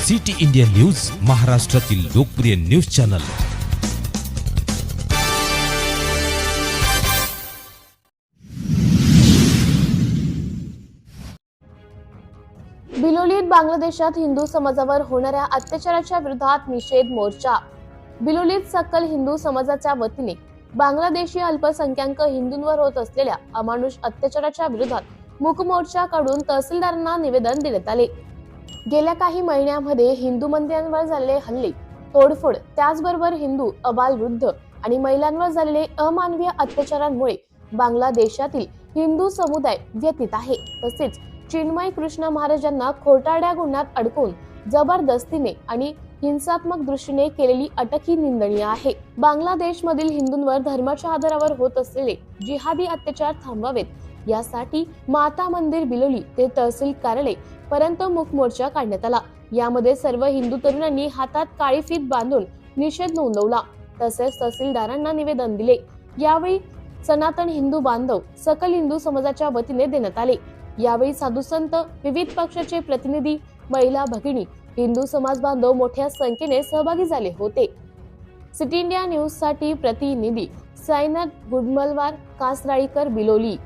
City India news, महाराष्ट्रातील लोकप्रिय news channel. बिलोलीत बांगलादेशात हिंदू समाजावर होणाऱ्या अत्याचाराच्या विरोधात निषेध मोर्चा। बिलोलीत सकल हिंदू समाजाच्या वतीने बांगलादेशी अल्पसंख्याक हिंदूंवर होत असलेल्या अमानुष अत्याचाराच्या विरोधात मूक मोर्चा काढून तहसीलदारांना निवेदन देण्यात आले। गेल्या काही महिन्यांमध्ये हिंदू मंदिरांवर झालेले हल्ले, तोडफोड, त्याचबरोबर हिंदू, अबालवृद्ध आणि महिलांवर झालेले अमानवीय अत्याचारांमुळे बांगलादेशातील हिंदू समुदाय व्यथित आहे। तसेच चिन्मय कृष्ण महाराजांना खोटारड्या गुन्ह्यात अडकून जबरदस्तीने आणि हिंसात्मक दृष्टीने केलेली अटक ही निंदनीय आहे। बांगलादेशमधील हिंदूंवर धर्माच्या आधारावर होत असलेले जिहादी अत्याचार थांबवावेत यासाठी माता मंदिर बिलोली ते तहसील कार्यालय पर्यंत मूक मोर्चा काढण्यात आला। यामध्ये सर्व हिंदू तरुणांनी हातात काळी फीत बांधून निषेध नोंदवला, तसेच तहसीलदारांना निवेदन दिले। यावेळी सनातन हिंदू बांधव सकल हिंदू समाजाच्या वतीने देण्यात आले। यावेळी साधू संत, विविध पक्षाचे प्रतिनिधी, महिला भगिनी, हिंदू समाज बांधव मोठ्या संख्येने सहभागी झाले होते। सिटी इंडिया न्यूज साठी प्रतिनिधी साईनाथ गुडमलवार, कासराळीकर, बिलोली।